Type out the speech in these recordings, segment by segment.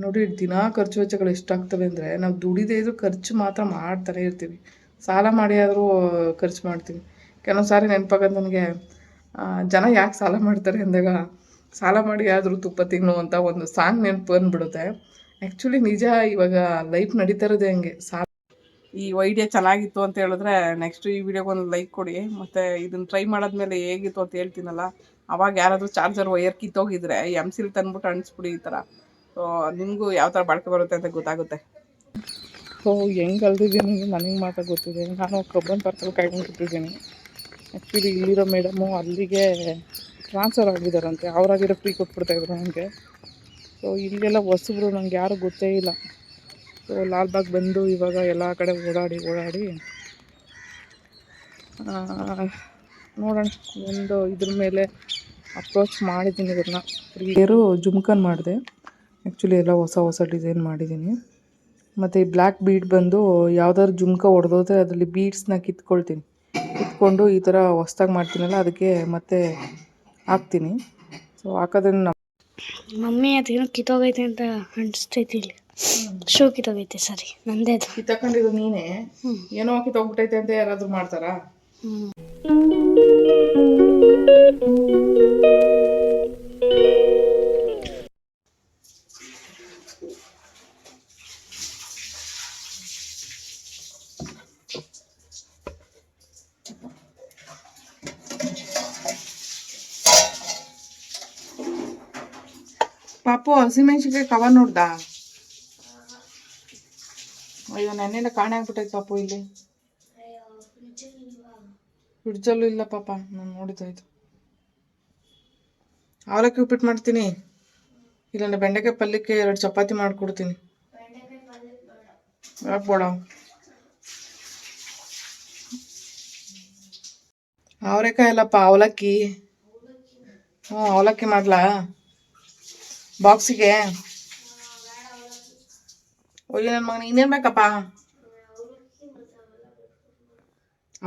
ನೋಡಿ ದಿನ ಖರ್ಚು ವೆಚ್ಚಗಳು ಎಷ್ಟಾಗ್ತವೆ ಅಂದರೆ ನಾವು ದುಡಿದೇ ಇದ್ರೂ ಖರ್ಚು ಮಾತ್ರ ಮಾಡ್ತಾನೆ ಇರ್ತೀವಿ. ಸಾಲ ಮಾಡಿ ಆದರೂ ಖರ್ಚು ಮಾಡ್ತೀವಿ. ಕೆಲವೊಂದು ಸಾರಿ ನೆನಪಾಗೋದು ನನಗೆ, ಜನ ಯಾಕೆ ಸಾಲ ಮಾಡ್ತಾರೆ ಅಂದಾಗ ಸಾಲ ಮಾಡಿ ಆದರೂ ತುಪ್ಪ ತಿನ್ನು ಅಂತ ಒಂದು ಸಾಂಗ್ ನೆನಪು ಬಂದ್ಬಿಡುತ್ತೆ. ಆ್ಯಕ್ಚುಲಿ ನಿಜ, ಇವಾಗ ಲೈಫ್ ನಡೀತಾ ಇರೋದೇ ಹಂಗೆ. ಈ ಐಡಿಯಾ ಚೆನ್ನಾಗಿತ್ತು ಅಂತ ಹೇಳಿದ್ರೆ ನೆಕ್ಸ್ಟ್ ಈ ವಿಡಿಯೋಗೆ ಒಂದು ಲೈಕ್ ಕೊಡಿ. ಮತ್ತು ಇದನ್ನು ಟ್ರೈ ಮಾಡಾದ್ಮೇಲೆ ಹೇಗಿತ್ತು ಅಂತ ಹೇಳ್ತೀನಲ್ಲ, ಅವಾಗ ಯಾರಾದರೂ ಚಾರ್ಜರ್ ವಯರ್ ಕಿತ್ತೋಗಿದ್ರೆ ಸಿಲ್ ತಂದ್ಬಿಟ್ಟು ಅಣಿಸ್ಬಿಡಿ ಈ ಥರ. ಸೊ ನಿಮಗೂ ಯಾವ ಥರ ಬಾಳಿಕೆ ಬರುತ್ತೆ ಅಂತ ಗೊತ್ತಾಗುತ್ತೆ. ಸೊ ಹೆಂಗೆ ಕಲ್ತಿದ್ದೀನಿ ನನಗೆ ಮಾತ್ರ ಗೊತ್ತಿದೆ. ನಾನು ಕಬ್ಬನ್ ಪಾರ್ಕಲ್ಲಿ ಕಾಯ್ಕೊಂಡು ಕೂತಿದ್ದೀನಿ. ಆ್ಯಕ್ಚುಲಿ ಇಲ್ಲಿರೋ ಮೇಡಮು ಅಲ್ಲಿಗೆ ಟ್ರಾನ್ಸ್ಫರ್ ಆಗಿದ್ದಾರಂತೆ, ಅವರಾಗಿರೋ ಫ್ರೀ ಕೊಟ್ಬಿಡ್ತಾಯಿದ್ರು ನನಗೆ. ಸೊ ಇಲ್ಲೆಲ್ಲ ಹೊಸಬ್ರು, ನನಗೆ ಯಾರೂ ಗೊತ್ತೇ ಇಲ್ಲ. ಸೊ ಲಾಲ್ಬಾಗ್ ಬಂದು ಇವಾಗ ಎಲ್ಲ ಕಡೆ ಓಡಾಡಿ ನೋಡೋಣ, ಒಂದು ಇದ್ರ ಮೇಲೆ ಅಪ್ರೋಚ್ ಮಾಡಿದ್ದೀನಿ. ಇವ್ರನ್ನ ಫ್ರೀಯರು ಜುಮ್ಕನ್ ಮಾಡಿದೆ. ಆ್ಯಕ್ಚುಲಿ ಎಲ್ಲ ಹೊಸ ಡಿಸೈನ್ ಮಾಡಿದ್ದೀನಿ. ಮತ್ತು ಈ ಬ್ಲ್ಯಾಕ್ ಬೀಡ್ ಬಂದು ಯಾವ್ದಾದ್ರು ಜುಮ್ಕ ಹೊಡೆದೋದ್ರೆ ಅದರಲ್ಲಿ ಬೀಡ್ಸ್ನ ಕಿತ್ಕೊಂಡು ಈ ಥರ ಹೊಸ್ದಾಗಿ ಮಾಡ್ತೀನಲ್ಲ, ಅದಕ್ಕೆ ಮತ್ತೆ ಹಾಕ್ತೀನಿ. ಸೊ ಹಾಕೋದ್ರಿಂದ ಮಮ್ಮಿ ಅದೇನೋ ಕಿತ್ತೋಗೈತೆ ಅಂತ ಅನಿಸ್ತೈತಿ. ಇಲ್ಲಿ ಶೂ ಕಿತ್ತೋಗೈತೆ. ಸರಿ, ನಂದೇ ಅದು. ಕಿತ್ತಕೊಂಡಿದ್ದು ನೀನೇ? ಏನೋ ಕಿತ್ತೋಗ್ಬಿಟ್ಟೈತೆ ಅಂತ ಯಾರಾದರೂ ಮಾಡ್ತಾರಾ? ಪಾಪು ಹಸಿಮೆಣ್ಸಿನ್ಕಾಯಿ ಕವರ್ ನೋಡ್ದಾ? ಅಯ್ಯೋ, ನೆನ್ನೆಲ್ಲ ಕಾಣೆ ಆಗ್ಬಿಟ್ಟೈತೆ ಪಾಪು. ಇಲ್ಲಿ ಫ್ರಿಡ್ಜಲ್ಲೂ ಇಲ್ಲ ಪಾಪ, ನಾನು ನೋಡಿದ್ದಾಯ್ತು. ಅವಲಕ್ಕಿ ಉಪ್ಪಿಟ್ಟು ಮಾಡ್ತೀನಿ, ಇಲ್ಲಾಂದ್ರೆ ಬೆಂಡೆಕಾಯಿ ಪಲ್ಯಕ್ಕೆ 2 ಚಪಾತಿ ಮಾಡಿಕೊಡ್ತೀನಿ. ಬೇಡ, ಅವರೆಕಾಯಿ ಅಲ್ಲಪ್ಪ, ಅವಲಕ್ಕಿ. ಅವಲಕ್ಕಿ ಮಾಡ್ಲಾ ಬಾಕ್ಸಿಗೆ? ಒಯ್ಯ ನನ್ನ ಮಗನ, ಇನ್ನೇನು ಬೇಕಪ್ಪ?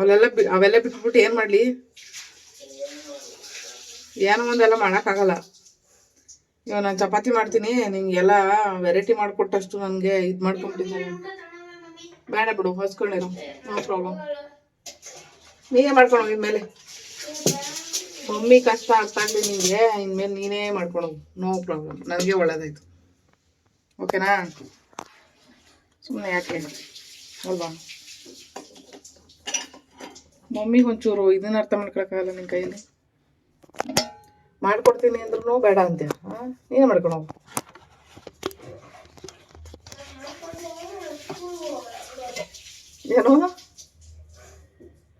ಅವೆಲ್ಲ ಬಿಟ್ಬಿಟ್ಟು ಏನು ಮಾಡಲಿ? ಏನೋ ಒಂದೆಲ್ಲ ಮಾಡೋಕ್ಕಾಗಲ್ಲ. ಇವಾಗ ನಾನು ಚಪಾತಿ ಮಾಡ್ತೀನಿ, ನಿಂಗೆಲ್ಲ ವೆರೈಟಿ ಮಾಡಿಕೊಟ್ಟಷ್ಟು ನನಗೆ ಇದು ಮಾಡ್ಕೊಂಬಿಟ್ಟಿದ್ದೀನಿ. ಬೇಡ ಬಿಡು, ಹೊಸ್ಕೊಂಡಿರು, ನೋ ಪ್ರಾಬ್ಲಮ್. ನೀನೇ ಮಾಡ್ಕೊಂಡು ಹೋಗಿ ಇನ್ಮೇಲೆ. ಮಮ್ಮಿ ಕಷ್ಟ ಅರ್ಥ ಆಗಲಿ ನಿನಗೆ, ಇನ್ಮೇಲೆ ನೀನೇ ಮಾಡ್ಕೊಂಡು ಹೋಗು, ನೋ ಪ್ರಾಬ್ಲಮ್. ನನಗೆ ಒಳ್ಳೇದಾಯ್ತು, ಓಕೆನಾ? ಸುಮ್ಮನೆ ಯಾಕೆ ಅಲ್ವಾ? ಮಮ್ಮಿಗೆ ಒಂಚೂರು ಇದನ್ನ ಅರ್ಥ ಮಾಡ್ಕೊಳಕ್ಕಾಗಲ್ಲ ನಿನ್ನ ಕೈಯಲ್ಲಿ. ಮಾಡ್ಕೊಡ್ತೀನಿ ಅಂದ್ರೂ ಬೇಡ ಅಂತೆ. ನೀನೇ ಮಾಡ್ಕೊಂಡು ಹೋಗು. ಏನೋ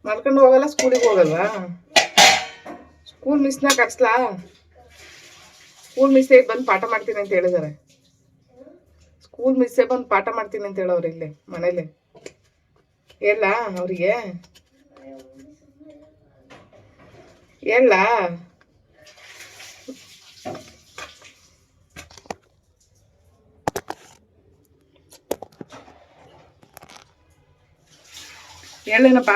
ಮಾಡ್ಕೊಂಡು ಹೋಗಲ್ಲ, ಸ್ಕೂಲಿಗೆ ಹೋಗಲ್ವಾ? ಸ್ಕೂಲ್ ಮಿಸ್ನ ಕರ್ಸ್ಲಾ? ಸ್ಕೂಲ್ ಮಿಸ್ಸೇ ಬಂದು ಪಾಠ ಮಾಡ್ತೀನಿ ಅಂತ ಹೇಳಿದ್ದಾರೆ. ಸ್ಕೂಲ್ ಮಿಸ್ಸೇ ಬಂದು ಪಾಠ ಮಾಡ್ತೀನಿ ಅಂತ ಹೇಳೋರು ಇಲ್ಲೇ ಮನೇಲಿ. ಹೇಳ ಅವರಿಗೆ, ಹೇಳ. ಹೇಳೇನಪ್ಪ?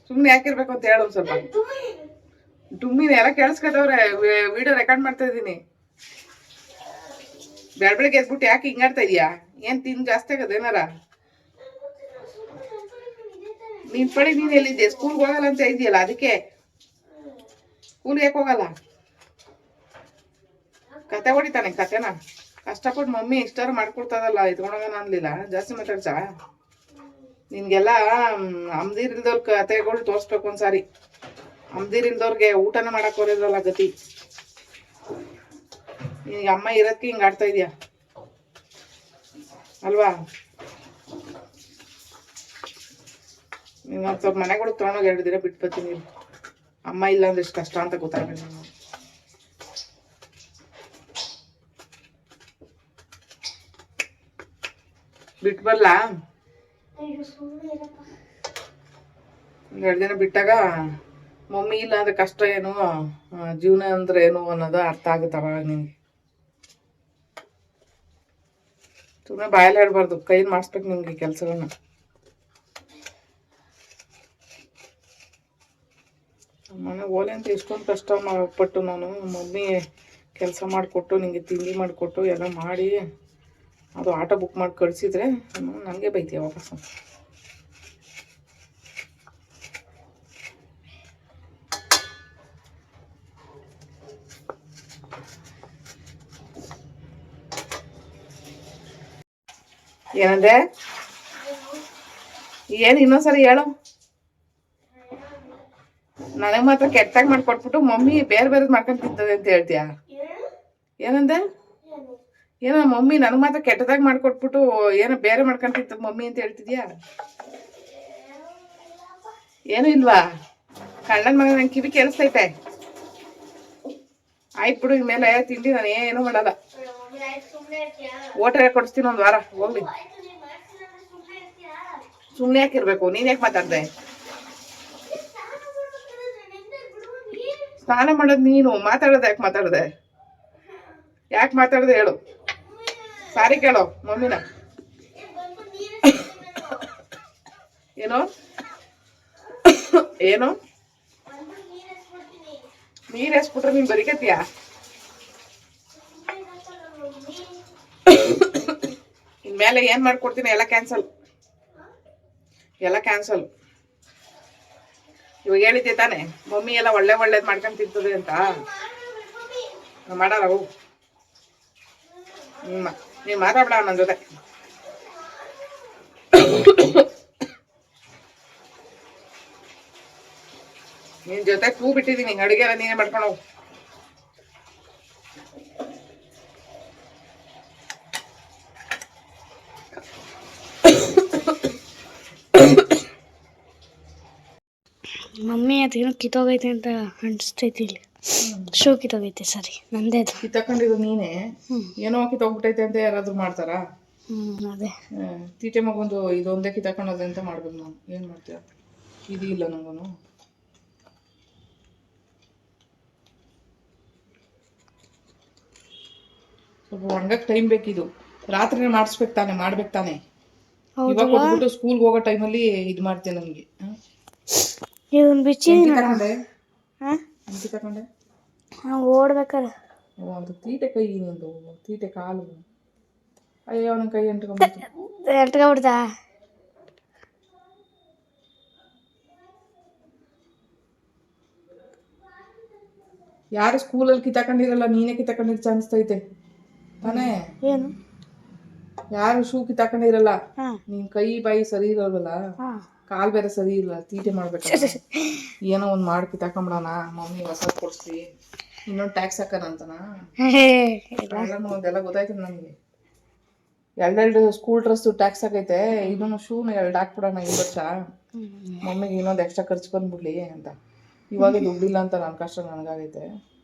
ಸುಮ್ಮನೆ ಯಾಕಿರ್ಬೇಕು ಅಂತ ಹೇಳು ಸ್ವಲ್ಪ. ಡುಮ್ಮಿನ ಎಲ್ಲ ಕೇಳಿಸ್ಕೊತವ್ರೆ, ವಿಡಿಯೋ ರೆಕಾರ್ಡ್ ಮಾಡ್ತಾ ಇದ್ದೀನಿ. ಬೆಳಗ್ಗೆ ಎದ್ಬಿಟ್ಟು ಯಾಕೆ ಹಿಂಗಾಡ್ತಾ ಇದೀಯಾ? ಏನು ತಿಂದು ಜಾಸ್ತಿ ಆಗೋದೇನಾರ? ನೀನ್ ಪಡಿ, ನೀನು ಎಲ್ಲಿದ್ದೆ? ಸ್ಕೂಲ್ಗೆ ಹೋಗಲ್ಲ ಅಂತ ಇದೆಯಲ್ಲ, ಅದಕ್ಕೆ. ಸ್ಕೂಲ್ಗೆ ಯಾಕೆ ಹೋಗಲ್ಲ? ಕತೆ ಹೊಡಿತಾನೆ ಕತೆನ. ಕಷ್ಟಪಟ್ಟು ಮಮ್ಮಿ ಇಷ್ಟಾರು ಮಾಡ್ಕೊಡ್ತದಲ್ಲ, ಇದ್ಕೊಂಡೋಗೋಣ ಅನ್ಲಿಲ್ಲ. ಜಾಸ್ತಿ ಮಾತಾಡ್ಸ. ನಿನ್ಗೆಲ್ಲ ಅಮ್ದಿರಿಲ್ದವ್ರ ಕತೆಗಳು ತೋರಿಸ್ಬೇಕು ಒಂದ್ಸಾರಿ. ಅಮ್ದಿರಿಲ್ದವ್ರಿಗೆ ಊಟನ ಮಾಡಕ್ ಬರೋದಲ್ಲ ಗತಿ. ನಿನಗೆ ಅಮ್ಮ ಇರೋದಕ್ಕೆ ಹಿಂಗೆ ಆಡ್ತಾ ಇದೀಯ ಅಲ್ವಾ? ನೀವು ಒಂದು ಸ್ವಲ್ಪ ಮನೆಗಳು ತೊಗೊಂಡೋಗಿ 2 ದಿನ ಬಿಟ್ಟು ಬರ್ತೀನಿ. ಅಮ್ಮ ಇಲ್ಲ ಅಂದ್ರೆ ಎಷ್ಟು ಕಷ್ಟ ಅಂತ ಗೊತ್ತಾಗಲ್ಲ. ಬಿಟ್ಟು ಬರ್ಲಾ? 2 ದಿನ ಬಿಟ್ಟಾಗ ಮಮ್ಮಿ ಇಲ್ಲ ಅಂದ್ರೆ ಕಷ್ಟ ಏನು, ಜೀವನ ಅಂದ್ರೆ ಏನು ಅನ್ನೋದು ಅರ್ಥ ಆಗುತ್ತವ ನಿಮ್ಗೆ. ಸುಮ್ಮನೆ ಬಾಯಲ್ಲಿ ಆಡಬಾರ್ದು, ಕೈಲಿ ಮಾಡಿಸ್ಬೇಕು ನಿಮ್ಗೆ ಕೆಲಸಗಳನ್ನ. ಮನೆ ಓಲೆ ಅಂತ ಎಷ್ಟೊಂದು ಕಷ್ಟ ಪಟ್ಟು ನಾನು ಮಮ್ಮಿ ಕೆಲಸ ಮಾಡಿಕೊಟ್ಟು ನಿಂಗೆ ತಿಂಡಿ ಮಾಡಿಕೊಟ್ಟು ಎಲ್ಲ ಮಾಡಿ ಅದು ಆಟೋ ಬುಕ್ ಮಾಡಿ ಕಳಿಸಿದ್ರೆ ನನಗೆ ಬೈತೀಯ ವಾಪಸ್. ಏನಂದೆ? ಏನು ಇನ್ನೊಂದ್ಸರಿ ಹೇಳು. ನನಗೆ ಮಾತ್ರ ಕೆಟ್ಟಾಗಿ ಮಾಡ್ಕೊಟ್ಬಿಟ್ಟು ಮಮ್ಮಿ ಬೇರೆ ಬೇರೆದು ಮಾಡ್ಕೊಂಡು ತಿಂತದೆ ಅಂತ ಹೇಳ್ತೀಯ? ಏನಂದೆ? ಏನೋ ಮಮ್ಮಿ ನನಗೆ ಮಾತ್ರ ಕೆಟ್ಟದಾಗಿ ಮಾಡ್ಕೊಟ್ಬಿಟ್ಟು ಏನೋ ಬೇರೆ ಮಾಡ್ಕೊಂಡು ತಿಂತದ ಮಮ್ಮಿ ಅಂತ ಹೇಳ್ತಿದ್ಯಾ? ಏನು ಇಲ್ವಾ? ಕಳ್ಳನ ಮಗ ನಂಗೆ ಕಿವಿ ಕೇಳಿಸ್ತೈತೆ. ಆಯ್ತು ಬಿಡು, ಇನ್ಮೇಲೆ ತಿಂಡಿ ನಾನು ಏನೂ ಮಾಡಲ್ಲ. ಓಟೆ ಕೊಡಿಸ್ತೀನಿ ಒಂದು ವಾರ ಹೋಗ್ಲಿ. ಸುಮ್ಮನೆ ಯಾಕಿರ್ಬೇಕು? ನೀನ್ ಯಾಕೆ ಮಾತಾಡ್ದೆ? ಸ್ನಾನ ಮಾಡೋದು ನೀನು, ಮಾತಾಡೋದು ಯಾಕೆ ಮಾತಾಡ್ದೆ? ಯಾಕೆ ಮಾತಾಡ್ದೆ ಹೇಳು? ಸಾರಿ ಕೇಳೋ ಮಮ್ಮಿನ. ಏನೋ ಏನೋ ನೀರ್ ಎಸ್ಬಿಟ್ರೆ ನೀನ್ ಬರಿಕತ್ತೀಯ? ಇನ್ಮೇಲೆ ಏನ್ ಮಾಡ್ಕೊಡ್ತೀನಿ ಎಲ್ಲ ಕ್ಯಾನ್ಸಲ್, ಎಲ್ಲ ಕ್ಯಾನ್ಸಲ್. ಇವಾಗ ಹೇಳಿದ್ದೆ ತಾನೆ ಮಮ್ಮಿ ಎಲ್ಲ ಒಳ್ಳೇದ್ ಮಾಡ್ಕೊಂಡು ತಿಂತದೆ ಅಂತ. ಮಾಡಾರ ಹೋಗು. ನೀನ್ ಮಾತಾಡ್ಬೇಡ ನನ್ನ ಜೊತೆ. ನಿನ್ ಜೊತೆ ಕೂ ಬಿಟ್ಟಿದೀನಿ, ಅಡುಗೆ ಎಲ್ಲ ನೀನೇ ಮಾಡ್ಕೊಂಡು ಹೋಗು. ಮಮ್ಮಿ ಅದೇನೋ ಕಿತ್ತೋಗೈತೆ ಅಂತ ಅನಿಸ್ತೈತಿ. ಇಲ್ಲಿ ಶೂ ಕಿತ್ತೋಗೈತೆ. ಸರಿ, ನಂದೇ ಅದು. ಕಿತ್ತಕೊಂಡಿರೋ ನೀನೇ. ಏನೋ ಕಿತ್ತೋಗ್ಬಿಟ್ಟೈತೆ ಅಂತ ಯಾರಾದ್ರೂ ಮಾಡ್ತಾರಾ? ಅದೇ ತೀಟೆ ಮಗೊಂದು ಇದೊಂದೇ ಕಿತ್ತಕೊಂಡೋದೆ ಅಂತ ಮಾಡ್ಬೇಕು ನಾವು. ಏನು ಮಾಡ್ತೀಯ? ಇದು ಇಲ್ಲ ನಂಗೂ. ಸ್ವಲ್ಪ ಒಣಗಕ್ಕೆ ಟೈಮ್ ಬೇಕಿದು. ರಾತ್ರಿನೇ ಮಾಡಿಸ್ಬೇಕು ತಾನೆ, ಮಾಡ್ಬೇಕು ತಾನೆ. ಇವಾಗ ಕೊಟ್ಬಿಟ್ಟು ಸ್ಕೂಲ್ಗೆ ಹೋಗೋ ಟೈಮಲ್ಲಿ ಇದು ಮಾಡ್ತೀನಿ ನನಗೆ. ಇದೊಂದು ಬಿಚ್ಚಿ ತಗೊಂಡೆ ತಗೊಂಡೆ ಓಡ್ಬೇಕಾರೆ. ಓ, ಅದು ತೀಟೆ ಕೈ ನಿಂದು, ತೀಟೆ ಕಾಲು. ಅಯ್ಯೋ ನನ್ನ ಕೈ ಎಂಟ್ಕೊಂಡ್ಬಿಡ್ತಾ? ಯಾರು ಸ್ಕೂಲಲ್ಲಿ ಕಿತ್ತಾಕೊಂಡಿರಲ್ಲ, ನೀನೇ ಕಿತ್ತಾಕೊಂಡಿರ್ ಚಾನ್ಸ್ತೈತೆ ತಾನೇ? ಏನು? ಯಾರು ಶೂ ಕಿತ್ತಾಕೊಂಡಿರಲ್ಲ, ನಿನ್ ಕೈ ಬಾಯಿ ಸರಿ ಇರೋಲ್ವಲ್ಲ, ಕಾಲ್ ಬೇರೆ ಸರಿ ಇಲ್ಲ, ತೀಟೆ ಮಾಡ್ಬೇಕಲ್ಲ. ಏನೋ ಒಂದ್ ಮಾಡಿ ಕಿತ್ತಾಕೊಂಬಿಡೋಣ, ಮಮ್ಮಿ ಹೊಸ ಕೊಡ್ಸಿ, ಇನ್ನೊಂದು ಟ್ಯಾಕ್ಸ್ ಹಾಕೋಣಂತನ. ಒಂದೆಲ್ಲ ಗೊತ್ತಾಯ್ತು ನನಗೆ. ಎರಡೆರಡು ಸ್ಕೂಲ್ ಡ್ರೆಸ್ಸು ಟ್ಯಾಕ್ಸ್ ಆಗೈತೆ, ಇದನ್ನು ಶೂನು 2 ಹಾಕ್ಬಿಡೋಣ ಈ ವರ್ಷ, ಮಮ್ಮಿಗೆ ಇನ್ನೊಂದು ಎಕ್ಸ್ಟ್ರಾ ಖರ್ಚು ಬಂದ್ಬಿಡ್ಲಿ ಅಂತ. ಇವಾಗ ದುಡ್ಡಿಲ್ಲ ಅಂತ ನನ್ನ ಕಷ್ಟ ನನಗಾಗೈತೆ.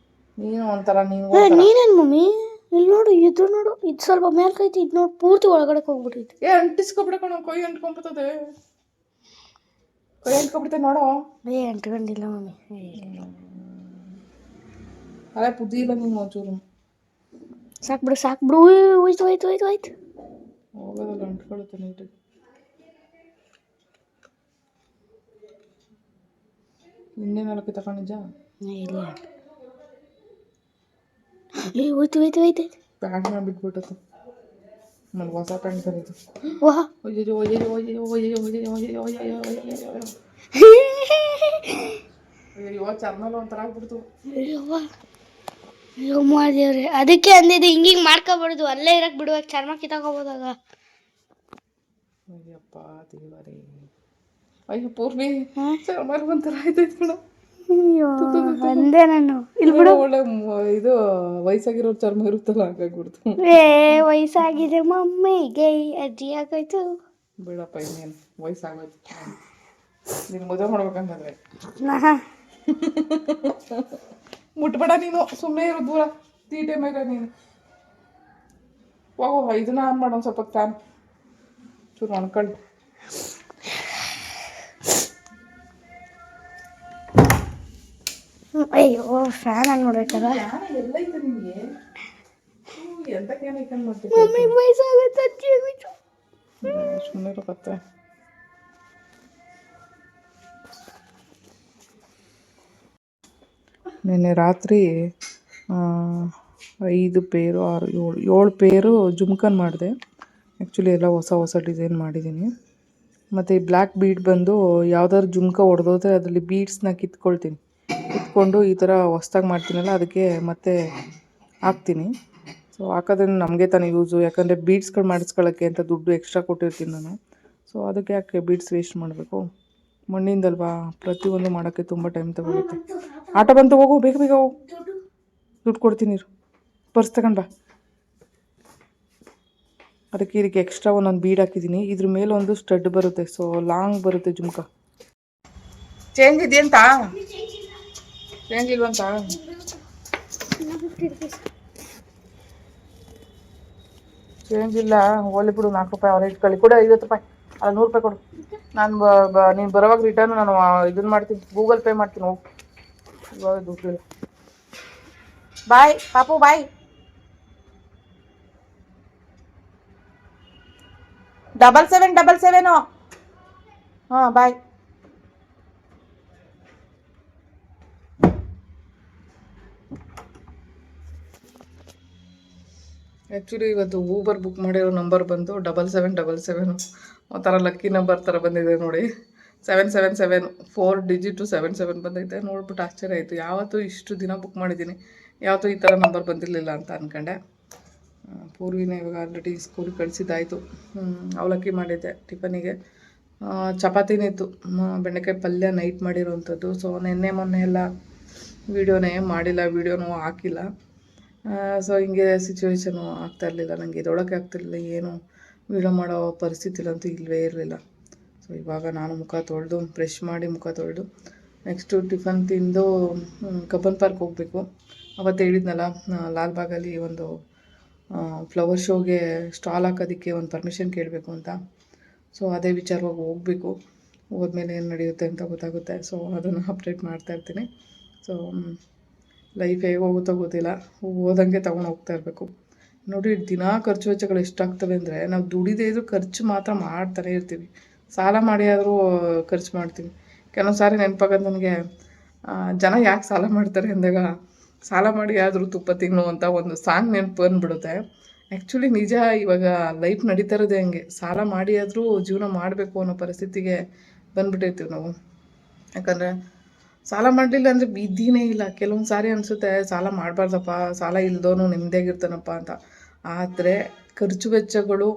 ನೀನು ಒಂಥರ ನೀನೇನು ಮಮ್ಮಿ? ಇಲ್ಲಿ ನೋಡು, ಇದು ನೋಡು, ಇದು ಸ್ವಲ್ಪ ಮೇಲ್ಕೈತಿ, ಇದು ನೋಡಿ ಪೂರ್ತಿ ಒಳಗಡೆ ಹೋಗ್ಬಿಟ್ಟೈತಿ. ಅಂಟಿಸ್ಕೊಬಿಡಕಣ, ಕೈ ಅಂಟ್ಕೊಂಡ್ಬಿಡ್ತದೆ, ಕೈ ಅಂಟ್ಕೊಂಡ್ಬಿಡ್ತದೆ ನೋಡೋ. ಅಂಟ್ಕೊಂಡಿಲ್ಲ ಮಮ್ಮಿ. ಅದೇ ಬುದ್ಧಿ ಇಲ್ಲ ನೀನು ಒಂಚೂರು. ಸಾಕ್ಬಿಡು ಸಾಕ್ಬಿಡು. ಹೋಯ್ತು ಹೋಗೋದಲ್ಲ, ಅಂಟ್ಕೊಳ್ಳುತ್ತೆ ನೀಟಾಗಿ. ಇನ್ನೇನೆಲ್ಲ ಕಿತ್ತಕೊಂಡಿದ್ದ? ಇಲ್ಲ, ಹೋಯ್ತು ಪ್ಯಾಂಟ್ ಮೇಲೆ ಬಿಟ್ಬಿಟ್ಟತ್ತು. ಆಮೇಲೆ ಹೊಸ ಪ್ಯಾಂಟ್ ಬರೀತು. ಅಯ್ಯೋ, ಚರ್ಮಲ್ಲ ಒಂಥರ ಆಗ್ಬಿಡ್ತು. ಅಯ್ಯೋ ದೇವ್ರೆ, ಅದಕ್ಕೆ ಅಂದಿದ್ದು ಹಿಂಗಿಂಗ್ ಮಾಡ್ಕೊಬಾರ್ದು, ಅಲ್ಲೇ ಇರಕ್ ಬಿಡುವಾಗ ಚರ್ಮ ಕಿತ್ತಾಕೋಬೋದಾಗ. ಅಯ್ಯಪ್ಪ ದೇವರೇ. ಅಯ್ಯೋ ಪೂರ್ವಿ, ಚರ್ಮ ಒಂಥರ ಆಯ್ತೈತೆ ಕಣ. ಅಯ್ಯೋ ಅಂದೆ ನಾನು. ಇಲ್ಲಿ ಬಿಡು, ಒಳ್ಳೆ ಇದು ವಯಸ್ಸಾಗಿರೋ ಚರ್ಮ ಇರುತ್ತಲ್ಲ, ಹಾಗಾಗ್ಬಿಡ್ತು. ವಯಸ್ಸಾಗಿದೆ ಮಮ್ಮಿಗೆ, ಅಜ್ಜಿ ಆಗೋಯ್ತು. ಬಿಡಪ್ಪ, ಇನ್ನೇನು ವಯಸ್ಸಾಗೋಯ್ತು. ನೀನು ಮದುವೆ ಮಾಡ್ಬೇಕಂತಂದ್ರೆ ಮುಟ್ಬೇಡ ನೀನು, ಸುಮ್ಮನೆ ಇರೋ ದೂರ, ತೀಟೆ ಮೇಲೆ ನೀನು. ಹೋಗೋ, ಇದನ್ನ ಆನ್ ಮಾಡೋಣ ಸ್ವಲ್ಪ ಫ್ಯಾನ್, ಚೂರು ಅನ್ಕೊಂಡು. ಅಯ್ಯೋ, ಫ್ಯಾನ್ ಆನ್ ಮಾಡ್ಬೇಕಲ್ಲ. ಎಲ್ಲೈತೆ ನಿಮಗೆ? ಎಂತ ಕ್ಯಾನ್ ಐಕನ್ ಮಾಡ್ತೀವಿ? ಮಮ್ಮಿ ವಯಸ್ಸಾಗುತ್ತೆ, ಅಜ್ಜಿ ಆಗೋಯ್ತು. ಸುಮ್ಮನೆ ಇರೋಕತ್ತೆ. ನಿನ್ನೆ ರಾತ್ರಿ 5 ಪೇರು 6 7 ಪೇರು ಜುಮ್ಕನ್ ಮಾಡಿದೆ. ಆ್ಯಕ್ಚುಲಿ ಎಲ್ಲ ಹೊಸ ಹೊಸ ಡಿಸೈನ್ ಮಾಡಿದ್ದೀನಿ. ಮತ್ತು ಈ ಬ್ಲ್ಯಾಕ್ ಬೀಡ್ ಬಂದು ಯಾವ್ದಾದ್ರು ಜುಮ್ಕ ಹೊಡೆದೋದ್ರೆ ಅದರಲ್ಲಿ ಬೀಡ್ಸ್ನ ಕಿತ್ಕೊಂಡು ಈ ಥರ ಹೊಸ್ದಾಗಿ ಮಾಡ್ತೀನಲ್ಲ ಅದಕ್ಕೆ ಮತ್ತೆ ಹಾಕ್ತೀನಿ. ಸೊ ಹಾಕೋದ್ರಿಂದ ನಮಗೆ ತಾನೇ ಯೂಸು, ಯಾಕಂದರೆ ಬೀಡ್ಸ್ಗಳು ಮಾಡಿಸ್ಕೊಳ್ಳೋಕ್ಕೆ ಅಂತ ದುಡ್ಡು ಎಕ್ಸ್ಟ್ರಾ ಕೊಟ್ಟಿರ್ತೀನಿ ನಾನು. ಸೊ ಅದಕ್ಕೆ ಯಾಕೆ ಬೀಡ್ಸ್ ವೇಸ್ಟ್ ಮಾಡಬೇಕು, ಮಣ್ಣಿಂದಲ್ವಾ, ಪ್ರತಿಯೊಂದು ಮಾಡೋಕ್ಕೆ ತುಂಬ ಟೈಮ್ ತಗೊಳುತ್ತೆ. ಆಟ ಬಂತು, ಹೋಗು ಬೇಗ ಬೇಗ ಹೋಗು, ದುಡ್ಡು ಕೊಡ್ತೀನಿ, ಪರ್ಸ್ ತಗೊಂಡು ಬಾ. ಅದಕ್ಕೆ ಇದಕ್ಕೆ ಎಕ್ಸ್ಟ್ರಾ ಒಂದೊಂದು ಬೀಡ್ ಹಾಕಿದ್ದೀನಿ. ಇದ್ರ ಮೇಲೆ ಒಂದು ಸ್ಟಡ್ ಬರುತ್ತೆ, ಸೊ ಲಾಂಗ್ ಬರುತ್ತೆ ಜುಮ್ಕ. ಚೇಂಜ್ ಇದೆಯಂತ, ಚೇಂಜ್ ಇಲ್ವಂತ. ಚೇಂಜ್ ಇಲ್ಲ, ಓಲಿ ಬಿಡು, 4 ರೂಪಾಯಿ ಅವ್ರು ಇಟ್ಕೊಳ್ಳಿ. ಕೊಡು 50 ರೂಪಾಯಿ, ಅಲ್ಲ 100 ರೂಪಾಯಿ ಕೊಡು. ನಾನು ನೀನು ಬರೋವಾಗ ರಿಟರ್ನ್ ನಾನು ಇದನ್ನು ಮಾಡ್ತೀನಿ, ಗೂಗಲ್ ಪೇ ಮಾಡ್ತೀನಿ. ಹೋಗಿ ಇವಾಗ ದುಡ್ಡಿಲ್ಲ. ಬಾಯ್ ಪಾಪು, ಬಾಯ್. 7777. ಹಾಂ ಬಾಯ್. ಆ್ಯಕ್ಚುಲಿ ಇವತ್ತು ಊಬರ್ ಬುಕ್ ಮಾಡಿರೋ ನಂಬರ್ ಬಂದು 7777. ಒಂಥರ ಲಕ್ಕಿ ನಂಬರ್ ಥರ ಬಂದಿದೆ ನೋಡಿ. 777 4 ಡಿಜಿಟು 77 ಬಂದೈತೆ. ನೋಡ್ಬಿಟ್ಟು ಆಶ್ಚರ್ಯ ಆಯಿತು, ಯಾವತ್ತೂ ಇಷ್ಟು ದಿನ ಬುಕ್ ಮಾಡಿದ್ದೀನಿ, ಯಾವತ್ತೂ ಈ ಥರ ನಂಬರ್ ಬಂದಿರಲಿಲ್ಲ ಅಂತ ಅಂದ್ಕೊಂಡೆ. ಪೂರ್ವಿನ ಇವಾಗ ಆಲ್ರೆಡಿ ಸ್ಕೂಲಿಗೆ ಕಳಿಸಿದ್ದಾಯಿತು. ಅವಲಕ್ಕಿ ಮಾಡಿದ್ದೆ ಟಿಫನಿಗೆ. ಚಪಾತಿನೇ ಇತ್ತು, ಬೆಂಡೆಕಾಯಿ ಪಲ್ಯ ನೈಟ್ ಮಾಡಿರೋವಂಥದ್ದು. ಸೊ ನೆನ್ನೆ ಮೊನ್ನೆ ಎಲ್ಲ ವೀಡಿಯೋನೇ ಮಾಡಿಲ್ಲ, ವೀಡಿಯೋನೂ ಹಾಕಿಲ್ಲ. ಸೊ ಹಿಂಗೆ ಸಿಚುವೇಶನು ಆಗ್ತಾಯಿರಲಿಲ್ಲ, ನನಗೆ ಇದೊಳಕ್ಕೆ ಆಗ್ತಿರಲಿಲ್ಲ, ಏನು ವೀಡಿಯೋ ಮಾಡೋ ಪರಿಸ್ಥಿತಿಲಂತೂ ಇಲ್ಲವೇ ಇರಲಿಲ್ಲ. ಸೊ ಇವಾಗ ನಾನು ಮುಖ ತೊಳೆದು ಬ್ರಷ್ ಮಾಡಿ ಮುಖ ತೊಳೆದು ನೆಕ್ಸ್ಟು ಟಿಫನ್ ತಿಂದು ಕಬ್ಬನ್ ಪಾರ್ಕ್ ಹೋಗಬೇಕು. ಅವತ್ತು ಹೇಳಿದ್ನಲ್ಲ, ಲಾಲ್ಬಾಗಲ್ಲಿ ಒಂದು ಫ್ಲವರ್ ಶೋಗೆ ಸ್ಟಾಲ್ ಹಾಕೋದಕ್ಕೆ ಒಂದು ಪರ್ಮಿಷನ್ ಕೇಳಬೇಕು ಅಂತ. ಸೊ ಅದೇ ವಿಚಾರವಾಗಿ ಹೋಗಬೇಕು. ಹೋದ್ಮೇಲೆ ಏನು ನಡೆಯುತ್ತೆ ಅಂತ ಗೊತ್ತಾಗುತ್ತೆ. ಸೊ ಅದನ್ನು ಅಪ್ಡೇಟ್ ಮಾಡ್ತಾಯಿರ್ತೀನಿ. ಸೊ ಲೈಫ್ ಹೇಗೆ ಹೋಗುತ್ತೋ ಗೊತ್ತಿಲ್ಲ, ಓದಂಗೆ ತೊಗೊಂಡು ಹೋಗ್ತಾ ಇರಬೇಕು. ನೋಡಿ, ದಿನ ಖರ್ಚು ವೆಚ್ಚಗಳು ಎಷ್ಟಾಗ್ತವೆ ಅಂದರೆ, ನಾವು ದುಡಿದೇ ಇದ್ರೂ ಖರ್ಚು ಮಾತ್ರ ಮಾಡ್ತಾನೆ ಇರ್ತೀವಿ. ಸಾಲ ಮಾಡಿ ಆದರೂ ಖರ್ಚು ಮಾಡ್ತೀವಿ. ಕೆಲವೊಂದು ಸಾರಿ ನೆನಪಾಗೋದು ನನಗೆ, ಜನ ಯಾಕೆ ಸಾಲ ಮಾಡ್ತಾರೆ ಅಂದಾಗ, ಸಾಲ ಮಾಡಿ ಆದರೂ ತುಪ್ಪ ತಿನ್ನು ಅಂತ ಒಂದು ಸಾಂಗ್ ನೆನಪು ಬಂದುಬಿಡುತ್ತೆ. ಆ್ಯಕ್ಚುಲಿ ನಿಜ, ಇವಾಗ ಲೈಫ್ ನಡೀತಾ ಇರೋದೇ ಹಂಗೆ, ಸಾಲ ಮಾಡಿ ಆದರೂ ಜೀವನ ಮಾಡಬೇಕು ಅನ್ನೋ ಪರಿಸ್ಥಿತಿಗೆ ಬಂದುಬಿಟ್ಟಿರ್ತೀವಿ ನಾವು. ಯಾಕಂದರೆ ಸಾಲ ಮಾಡಲಿಲ್ಲ ಅಂದರೆ ವಿಧಿನೇ ಇಲ್ಲ. ಕೆಲವೊಂದು ಸಾರಿ ಅನಿಸುತ್ತೆ, ಸಾಲ ಮಾಡಬಾರ್ದಪ್ಪ, ಸಾಲ ಇಲ್ದೋನು ನೆಮ್ಮದಿಯಾಗಿರ್ತಾನಪ್ಪ ಅಂತ. ಆದರೆ ಖರ್ಚು ವೆಚ್ಚಗಳು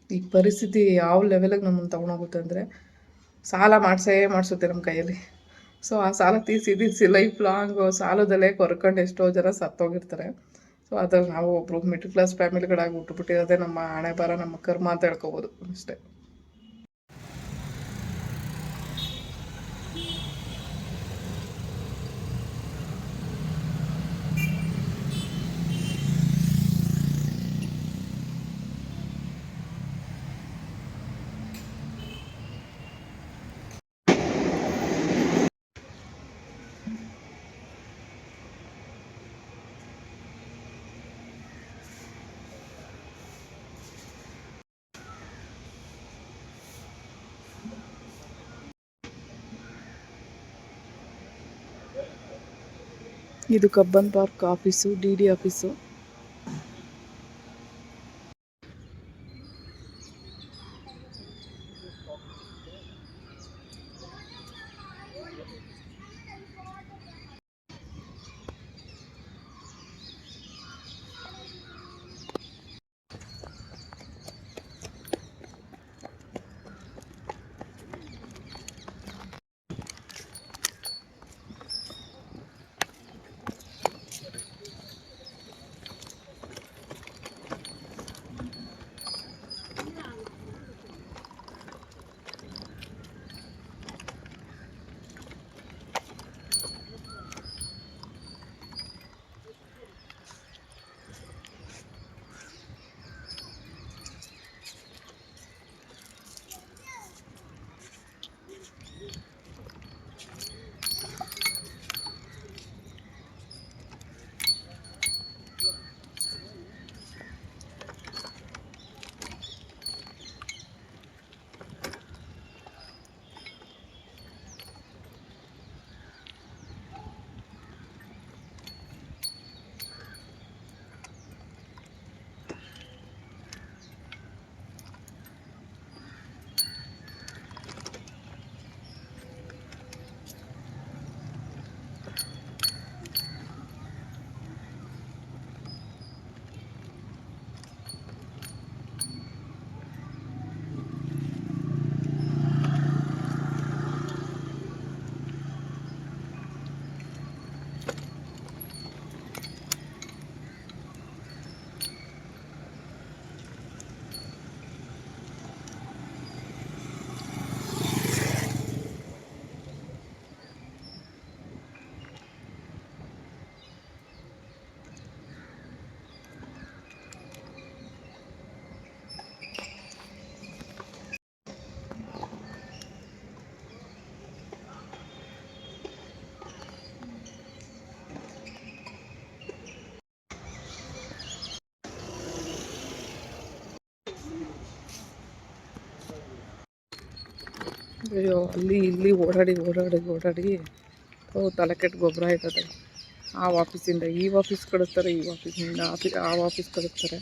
ಈ ಪರಿಸ್ಥಿತಿ ಯಾವ ಲೆವೆಲಿಗೆ ನಮ್ಮನ್ನು ತೊಗೊಂಡೋಗುತ್ತೆ ಅಂದರೆ, ಸಾಲ ಮಾಡಿಸುತ್ತೆ ನಮ್ಮ ಕೈಯಲ್ಲಿ. ಸೊ ಆ ಸಾಲ ತೀರಿಸಿ ಲೈಫ್ ಲಾಂಗು ಸಾಲದಲ್ಲೇ ಕೊರ್ಕೊಂಡು ಎಷ್ಟೋ ಜನ ಸತ್ತೋಗಿರ್ತಾರೆ. ಸೊ ಅದ್ರಲ್ಲಿ ನಾವು ಒಬ್ಬರು ಮಿಡ್ಲ್ ಕ್ಲಾಸ್ ಫ್ಯಾಮಿಲಿಗಳಾಗಿ ಹುಟ್ಟುಬಿಟ್ಟಿರೋದೇ ನಮ್ಮ ಹಣೆ ಬರ, ನಮ್ಮ ಕರ್ಮ ಅಂತ ಹೇಳ್ಕೊಬೋದು ಅಷ್ಟೇ. ಇದು Cubbon park office, DD office. ಅಯ್ಯೋ ಅಲ್ಲಿ ಇಲ್ಲಿ ಓಡಾಡಿ ತಲೆ ಕೆಟ್ಟು ಗೊಬ್ಬರ ಆಯ್ತದೆ. ಆ ಆಫೀಸಿಂದ ಈ ಆಫೀಸ್ ಕಳಿಸ್ತಾರೆ, ಈ ಆಫೀಸಿಂದ ಆ ಆಫೀಸ್ ಕಳಿಸ್ತಾರೆ.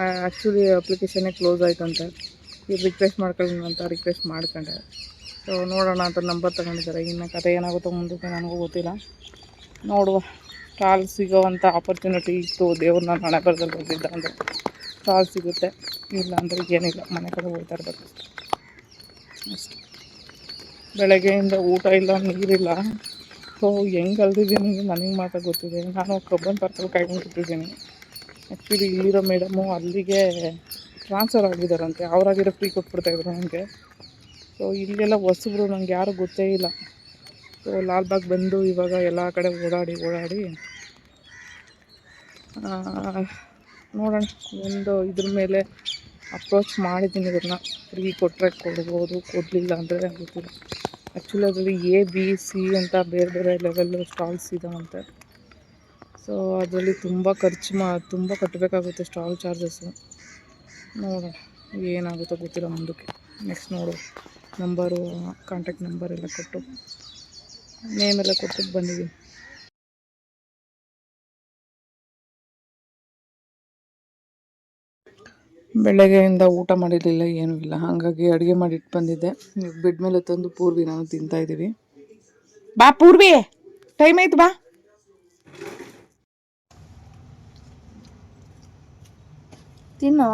ಆ್ಯಕ್ಚುಲಿ ಅಪ್ಲಿಕೇಶನ್ನೇ ಕ್ಲೋಸ್ ಆಯ್ತಂತೆ. ಈಗ ರಿಕ್ವೆಸ್ಟ್ ಮಾಡ್ಕೊಳ್ಳೋಣ ಅಂತ ರಿಕ್ವೆಸ್ಟ್ ಮಾಡ್ಕೊಂಡೆ. ಸೊ ನೋಡೋಣ ಅಂತ ನಂಬರ್ ತಗೊಂಡಿದ್ದಾರೆ. ಇನ್ನು ಕತೆ ಏನಾಗುತ್ತೋ ಮುಂದಕ್ಕೆ ನನಗೂ ಗೊತ್ತಿಲ್ಲ. ನೋಡುವ. ಸ್ಟಾಲ್ ಸಿಗೋವಂಥ ಆಪರ್ಚುನಿಟಿ ಇತ್ತು, ದೇವ್ರನ್ನ ಹಣೆ ಬರದಲ್ಲಿ ಬಂದಿದ್ದ ಅಂದರೆ ಸ್ಟಾಲ್ ಸಿಗುತ್ತೆ, ಇಲ್ಲ ಅಂದರೆ ಏನಿಲ್ಲ, ಮನೆ ಕಡೆ ಹೋಗ್ತಾ ಇರಬೇಕು ಅಷ್ಟೆ. ಬೆಳಗ್ಗೆಯಿಂದ ಊಟ ಇಲ್ಲ, ನೀರಿಲ್ಲ. ಸೊ ಹೆಂಗೆ ಅಲ್ದಿದ್ದೀನಿ ನನಗೆ ಮಾತ್ರ ಗೊತ್ತಿದೆ. ನಾನು ಕಬ್ಬನ್ ಪಾರ್ಕಲ್ಲಿ ಕಾಯ್ಕೊಂಡು ಕೂತಿದ್ದೀನಿ. ಆ್ಯಕ್ಚುಲಿ ಇಲ್ಲಿರೋ ಮೇಡಮು ಅಲ್ಲಿಗೆ ಟ್ರಾನ್ಸ್ಫರ್ ಆಗಿದ್ದಾರಂತೆ, ಅವರಾಗಿರೋ ಫ್ರೀ ಕೊಟ್ಬಿಡ್ತಾಯಿದ್ರು ನನಗೆ. ಸೊ ಇಲ್ಲೆಲ್ಲ ಹೊಸಬ್ರು, ನನಗೆ ಯಾರೂ ಗೊತ್ತೇ ಇಲ್ಲ. ಸೊ ಲಾಲ್ಬಾಗ್ ಬಂದು ಇವಾಗ ಎಲ್ಲ ಕಡೆ ಓಡಾಡಿ ನೋಡೋಣ. ಒಂದು ಇದ್ರ ಮೇಲೆ ಅಪ್ರೋಚ್ ಮಾಡಿದ್ದೀನಿ, ಇವ್ರನ್ನ ಫ್ರೀ ಕೊಟ್ಟರೆ ಕೊಡ್ಬೋದು, ಕೊಡಲಿಲ್ಲ ಅಂದರೆ ಗೊತ್ತಿಲ್ಲ. ಆ್ಯಕ್ಚುಲಿ ಅದರಲ್ಲಿ A, B, C ಅಂತ ಬೇರೆ ಬೇರೆ ಲೆವೆಲ್ ಸ್ಟಾಲ್ಸ್ ಇದಾವಂತೆ. ಸೊ ಅದರಲ್ಲಿ ತುಂಬ ತುಂಬ ಕಟ್ಟಬೇಕಾಗುತ್ತೆ ಸ್ಟಾಲ್ ಚಾರ್ಜಸ್ಸು. ನೋಡೋಣ ಏನಾಗುತ್ತೋ ಗೊತ್ತಿಲ್ಲ ಮುಂದಕ್ಕೆ. ನೆಕ್ಸ್ಟ್ ನೋಡು, ನಂಬರು, ಕಾಂಟ್ಯಾಕ್ಟ್ ನಂಬರ್ ಎಲ್ಲ ಕೊಟ್ಟು, ನೇಮೆಲ್ಲ ಕೊಟ್ಟು ಬಂದಿದ್ದೀನಿ. ಬೆಳಗ್ಗೆಯಿಂದ ಊಟ ಮಾಡಿರಲಿಲ್ಲ, ಏನೂ ಇಲ್ಲ. ಹಾಗಾಗಿ ಅಡುಗೆ ಮಾಡಿ ಇಟ್ಟು ಬಂದಿದ್ದೆ. ಬೆಡ್ ಮೇಲೆ ತಂದು ಪೂರ್ವಿ ನಾನು ತಿಂತಾಯಿದ್ದೀವಿ. ಬಾ ಪೂರ್ವಿ, ಟೈಮ್ ಆಯ್ತು, ಬಾ ತಿನ್ನು.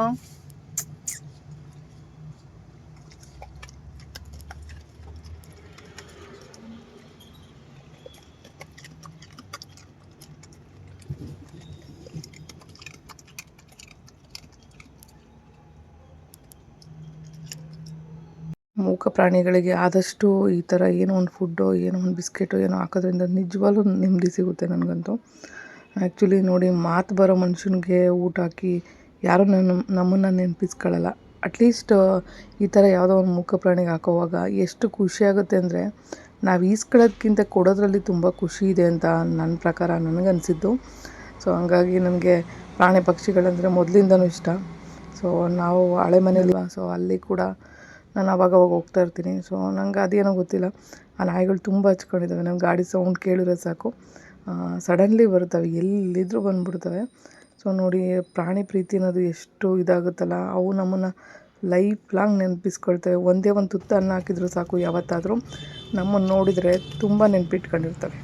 ಮೂಕ ಪ್ರಾಣಿಗಳಿಗೆ ಆದಷ್ಟು ಈ ಥರ ಏನೋ ಒಂದು ಫುಡ್ಡೋ, ಏನೋ ಒಂದು ಬಿಸ್ಕೆಟೋ ಏನೋ ಹಾಕೋದ್ರಿಂದ ನಿಜವಾಗ್ಲೂ ನೆಮ್ಮದಿ ಸಿಗುತ್ತೆ ನನಗಂತೂ. ಆ್ಯಕ್ಚುಲಿ ನೋಡಿ, ಮಾತು ಬರೋ ಮನುಷ್ಯನಿಗೆ ಊಟ ಹಾಕಿ ಯಾರೂ ನಮ್ಮನ್ನು ನೆನಪಿಸ್ಕೊಳ್ಳಲ್ಲ. ಅಟ್ಲೀಸ್ಟ್ ಈ ಥರ ಯಾವುದೋ ಒಂದು ಮೂಕ ಪ್ರಾಣಿಗೆ ಹಾಕೋವಾಗ ಎಷ್ಟು ಖುಷಿಯಾಗುತ್ತೆ ಅಂದರೆ, ನಾವು ಈಸ್ಕೊಳ್ಳೋದ್ಕಿಂತ ಕೊಡೋದ್ರಲ್ಲಿ ತುಂಬ ಖುಷಿ ಇದೆ ಅಂತ ನನ್ನ ಪ್ರಕಾರ ನನಗನ್ಸಿದ್ದು. ಸೊ ಹಂಗಾಗಿ ನನಗೆ ಪ್ರಾಣಿ ಪಕ್ಷಿಗಳಂದರೆ ಮೊದಲಿಂದನೂ ಇಷ್ಟ. ಸೊ ನಾವು ಹಳೆ ಮನೇಲಿ, ಸೊ ಅಲ್ಲಿ ಕೂಡ ನಾನು ಅವಾಗವಾಗ ಹೋಗ್ತಾ ಇರ್ತೀನಿ. ಸೊ ನಂಗೆ ಅದೇನೋ ಗೊತ್ತಿಲ್ಲ, ಆ ನಾಯಿಗಳು ತುಂಬ ಹಚ್ಕೊಂಡಿದ್ದಾವೆ. ನಮ್ಮ ಗಾಡಿ ಸೌಂಡ್ ಕೇಳಿದ್ರೆ ಸಾಕು ಸಡನ್ಲಿ ಬರ್ತವೆ, ಎಲ್ಲಿದ್ದರೂ ಬಂದುಬಿಡ್ತವೆ. ಸೊ ನೋಡಿ, ಪ್ರಾಣಿ ಪ್ರೀತಿ ಅನ್ನೋದು ಎಷ್ಟು ಇದಾಗುತ್ತಲ್ಲ. ಅವು ನಮ್ಮನ್ನು ಲೈಫ್ ಲಾಂಗ್ ನೆನಪಿಸ್ಕೊಳ್ತವೆ. ಒಂದೇ ಒಂದು ತುತ್ತು ಅನ್ನ ಹಾಕಿದ್ರು ಸಾಕು, ಯಾವತ್ತಾದರೂ ನಮ್ಮನ್ನು ನೋಡಿದರೆ ತುಂಬ ನೆನಪಿಟ್ಕೊಂಡಿರ್ತವೆ.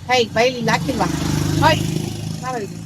ಹೈ ಬೈಲಿ ಹಾಕಿಲ್ವಾ? ಹಾಯ್ ನಾವಿದ್ದೀವಿ.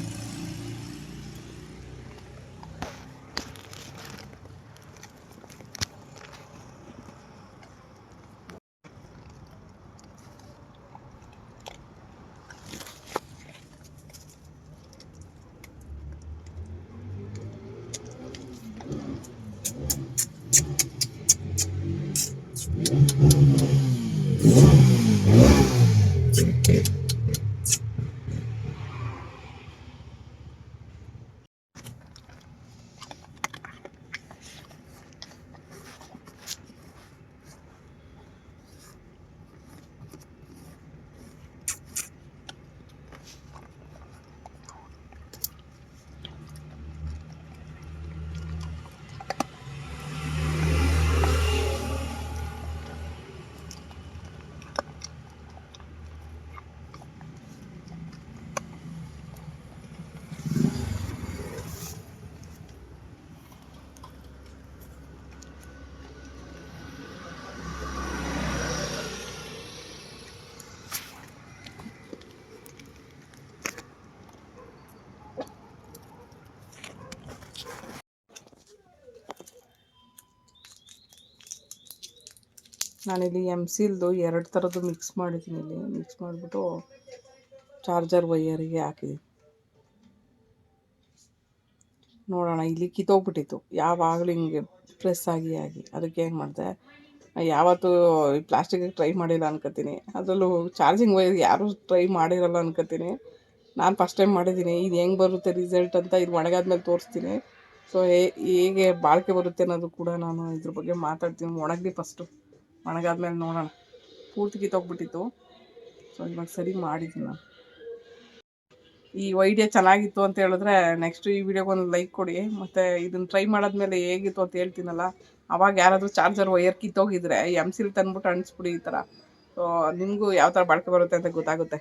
ನಾನಿಲ್ಲಿ MCLದು 2 ಥರದ್ದು ಮಿಕ್ಸ್ ಮಾಡಿದ್ದೀನಿ. ಇಲ್ಲಿ ಮಿಕ್ಸ್ ಮಾಡಿಬಿಟ್ಟು ಚಾರ್ಜರ್ ವೈಯರಿಗೆ ಹಾಕಿದ್ದೀನಿ. ನೋಡೋಣ, ಇಲ್ಲಿ ಕಿತ್ತೋಗ್ಬಿಟ್ಟಿತ್ತು ಯಾವಾಗಲೂ ಹಿಂಗೆ ಪ್ರೆಸ್ ಆಗಿ ಅದಕ್ಕೆ ಏನು ಮಾಡಿದೆ, ಯಾವತ್ತೂ ಈ ಪ್ಲಾಸ್ಟಿಕಿಗೆ ಟ್ರೈ ಮಾಡಿಲ್ಲ ಅನ್ಕೋತೀನಿ. ಅದರಲ್ಲೂ ಚಾರ್ಜಿಂಗ್ ವೈರ್ ಯಾರೂ ಟ್ರೈ ಮಾಡಿರಲ್ಲ ಅನ್ಕೋತೀನಿ. ನಾನು ಫಸ್ಟ್ ಟೈಮ್ ಮಾಡಿದ್ದೀನಿ. ಇದು ಹೆಂಗೆ ಬರುತ್ತೆ ರಿಸಲ್ಟ್ ಅಂತ ಇದು ಒಣಗಾದ್ಮೇಲೆ ತೋರಿಸ್ತೀನಿ. ಸೊ ಹೇಗೆ ಬಾಳಿಕೆ ಬರುತ್ತೆ ಅನ್ನೋದು ಕೂಡ ನಾನು ಇದ್ರ ಬಗ್ಗೆ ಮಾತಾಡ್ತೀನಿ. ಒಣಗಲಿ ಫಸ್ಟು, ಒಣಗಾದ್ಮೇಲೆ ನೋಡೋಣ. ಪೂರ್ತಿ ಕಿತ್ತೋಗ್ಬಿಟ್ಟಿತ್ತು. ಸೊ ಇವಾಗ ಸರಿ ಮಾಡಿದ್ದೀನಿ ನಾನು. ಈ ಐಡಿಯಾ ಚೆನ್ನಾಗಿತ್ತು ಅಂತ ಹೇಳಿದ್ರೆ ನೆಕ್ಸ್ಟ್ ಈ ವಿಡಿಯೋಗೆ ಒಂದು ಲೈಕ್ ಕೊಡಿ. ಮತ್ತು ಇದನ್ನು ಟ್ರೈ ಮಾಡಾದ್ಮೇಲೆ ಹೇಗಿತ್ತು ಅಂತ ಹೇಳ್ತೀನಲ್ಲ, ಅವಾಗ ಯಾರಾದರೂ ಚಾರ್ಜರ್ ವೈರ್ ಕಿತ್ತೋಗಿದ್ರೆ ಎಮ್ಸಿಲ್ ತಂದ್ಬಿಟ್ಟು ಅಂಟಿಸ್ಬಿಡಿ ಈ ಥರ. ಸೊ ನಿಮಗೂ ಯಾವ ಥರ ಬಾಳಿಕೆ ಬರುತ್ತೆ ಅಂತ ಗೊತ್ತಾಗುತ್ತೆ.